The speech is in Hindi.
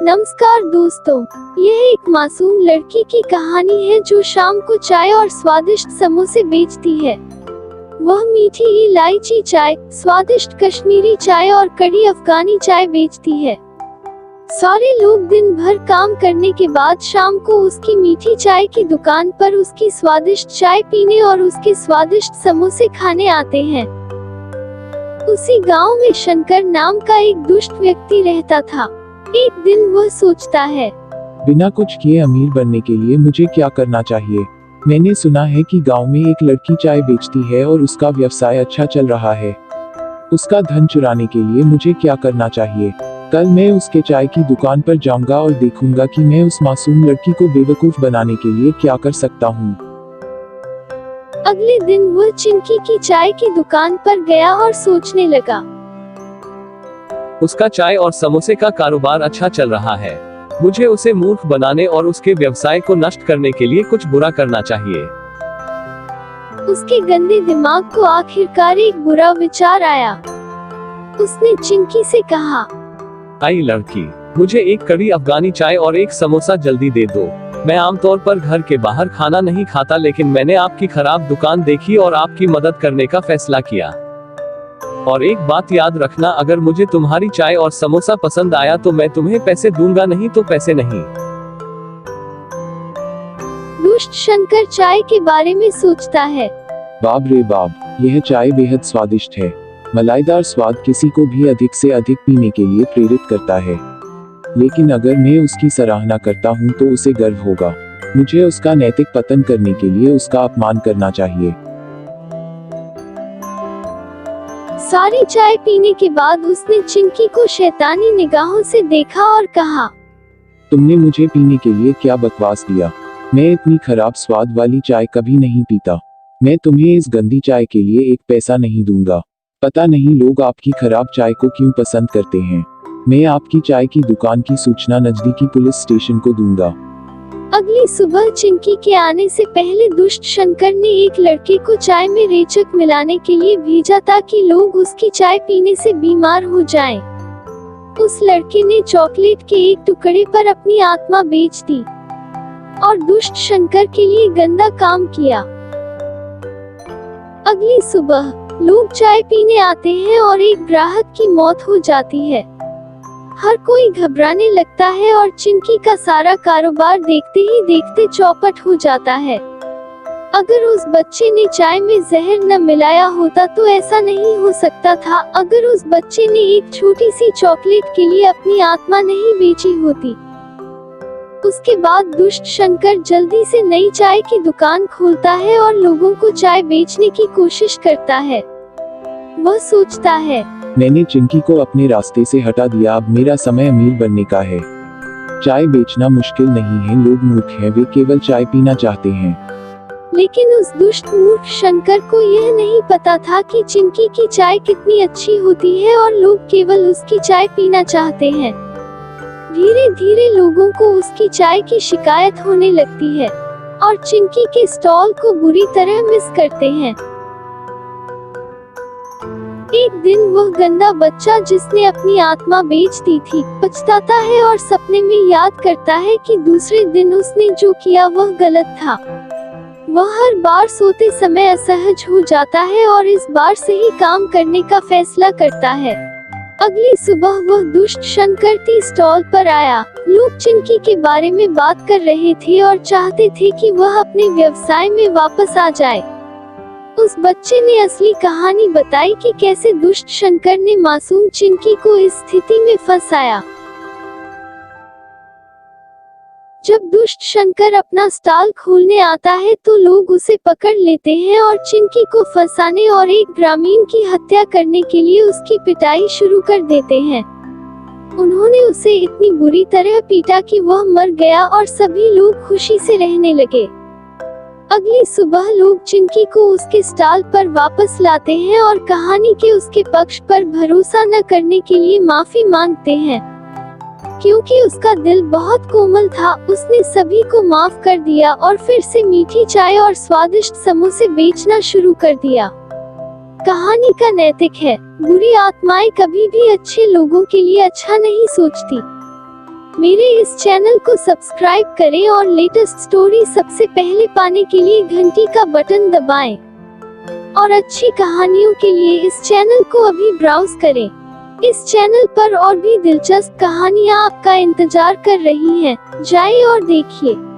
नमस्कार दोस्तों, यह एक मासूम लड़की की कहानी है जो शाम को चाय और स्वादिष्ट समोसे बेचती है। वह मीठी इलायची चाय, स्वादिष्ट कश्मीरी चाय और कड़ी अफगानी चाय बेचती है। सारे लोग दिन भर काम करने के बाद शाम को उसकी मीठी चाय की दुकान पर उसकी स्वादिष्ट चाय पीने और उसके स्वादिष्ट समोसे खाने आते हैं। उसी गांव में शंकर नाम का एक दुष्ट व्यक्ति रहता था। एक दिन वह सोचता है, बिना कुछ किए अमीर बनने के लिए मुझे क्या करना चाहिए। मैंने सुना है कि गांव में एक लड़की चाय बेचती है और उसका व्यवसाय अच्छा चल रहा है। उसका धन चुराने के लिए मुझे क्या करना चाहिए। कल मैं उसके चाय की दुकान पर जाऊंगा और देखूंगा कि मैं उस मासूम लड़की को बेवकूफ बनाने के लिए क्या कर सकता हूँ। अगले दिन वह चिंकी की चाय की दुकान पर गया और सोचने लगा। उसका चाय और समोसे का कारोबार अच्छा चल रहा है। मुझे उसे मूर्ख बनाने और उसके व्यवसाय को नष्ट करने के लिए कुछ बुरा करना चाहिए। उसके गंदे दिमाग को आखिरकार एक बुरा विचार आया। उसने चिंकी से कहा, आई लड़की, मुझे एक कड़ी अफगानी चाय और एक समोसा जल्दी दे दो। मैं आमतौर पर घर के बाहर खाना नहीं खाता, लेकिन मैंने आपकी खराब दुकान देखी और आपकी मदद करने का फैसला किया। और एक बात याद रखना, अगर मुझे तुम्हारी चाय और समोसा पसंद आया तो मैं तुम्हें पैसे दूंगा, नहीं तो पैसे नहीं। दुष्ट शंकर चाय के बारे में सोचता है। बाप रे बाप, यह चाय बेहद स्वादिष्ट है। मलाईदार स्वाद किसी को भी अधिक से अधिक पीने के लिए प्रेरित करता है। लेकिन अगर मैं उसकी सराहना करता हूँ तो उसे गर्व होगा। मुझे उसका नैतिक पतन करने के लिए उसका अपमान करना चाहिए। सारी चाय पीने के बाद उसने चिंकी को शैतानी निगाहों से देखा और कहा, तुमने मुझे पीने के लिए क्या बकवास दिया। मैं इतनी खराब स्वाद वाली चाय कभी नहीं पीता। मैं तुम्हें इस गंदी चाय के लिए एक पैसा नहीं दूंगा। पता नहीं लोग आपकी खराब चाय को क्यों पसंद करते हैं। मैं आपकी चाय की दुकान की सूचना नजदीकी पुलिस स्टेशन को दूंगा। अगली सुबह चिंकी के आने से पहले दुष्ट शंकर ने एक लड़के को चाय में रेचक मिलाने के लिए भेजा ताकि लोग उसकी चाय पीने से बीमार हो जाएं। उस लड़के ने चॉकलेट के एक टुकड़े पर अपनी आत्मा बेच दी और दुष्ट शंकर के लिए गंदा काम किया। अगली सुबह लोग चाय पीने आते हैं और एक ग्राहक की मौत हो जाती है। हर कोई घबराने लगता है और चिंकी का सारा कारोबार देखते ही देखते चौपट हो जाता है। अगर उस बच्चे ने चाय में जहर न मिलाया होता तो ऐसा नहीं हो सकता था। अगर उस बच्चे ने एक छोटी सी चॉकलेट के लिए अपनी आत्मा नहीं बेची होती। उसके बाद दुष्ट शंकर जल्दी से नई चाय की दुकान खोलता है और लोगों को चाय बेचने की कोशिश करता है। वह सोचता है, मैंने चिंकी को अपने रास्ते से हटा दिया, अब मेरा समय अमीर बनने का है। चाय बेचना मुश्किल नहीं है, लोग मूर्ख हैं, वे केवल चाय पीना चाहते हैं। लेकिन उस दुष्ट मूर्ख शंकर को यह नहीं पता था कि चिंकी की चाय कितनी अच्छी होती है और लोग केवल उसकी चाय पीना चाहते हैं। धीरे धीरे लोगों को उसकी चाय की शिकायत होने लगती है और चिंकी के स्टॉल को बुरी तरह मिस करते हैं। एक दिन वह गंदा बच्चा जिसने अपनी आत्मा बेच दी थी पछताता है और सपने में याद करता है कि दूसरे दिन उसने जो किया वह गलत था। वह हर बार सोते समय असहज हो जाता है और इस बार सही काम करने का फैसला करता है। अगली सुबह वह दुष्ट शंकर टी स्टॉल पर आया। लोग चिंकी के बारे में बात कर रहे थे और चाहते थे कि वह अपने व्यवसाय में वापस आ जाए। उस बच्चे ने असली कहानी बताई कि कैसे दुष्ट शंकर ने मासूम चिंकी को इस स्थिति में फंसाया। जब दुष्ट शंकर अपना स्टॉल खोलने आता है तो लोग उसे पकड़ लेते हैं और चिंकी को फंसाने और एक ग्रामीण की हत्या करने के लिए उसकी पिटाई शुरू कर देते हैं। उन्होंने उसे इतनी बुरी तरह पीटा कि वह मर गया और सभी लोग खुशी से रहने लगे। अगली सुबह लोग चिंकी को उसके स्टॉल पर वापस लाते हैं और कहानी के उसके पक्ष पर भरोसा न करने के लिए माफी मांगते हैं। क्योंकि उसका दिल बहुत कोमल था, उसने सभी को माफ कर दिया और फिर से मीठी चाय और स्वादिष्ट समोसे बेचना शुरू कर दिया। कहानी का नैतिक है, बुरी आत्माएं कभी भी अच्छे लोगों के लिए अच्छा नहीं सोचती। मेरे इस चैनल को सब्सक्राइब करें और लेटेस्ट स्टोरी सबसे पहले पाने के लिए घंटी का बटन दबाएं। और अच्छी कहानियों के लिए इस चैनल को अभी ब्राउज करें। इस चैनल पर और भी दिलचस्प कहानियाँ आपका इंतजार कर रही हैं। जाइए और देखिए।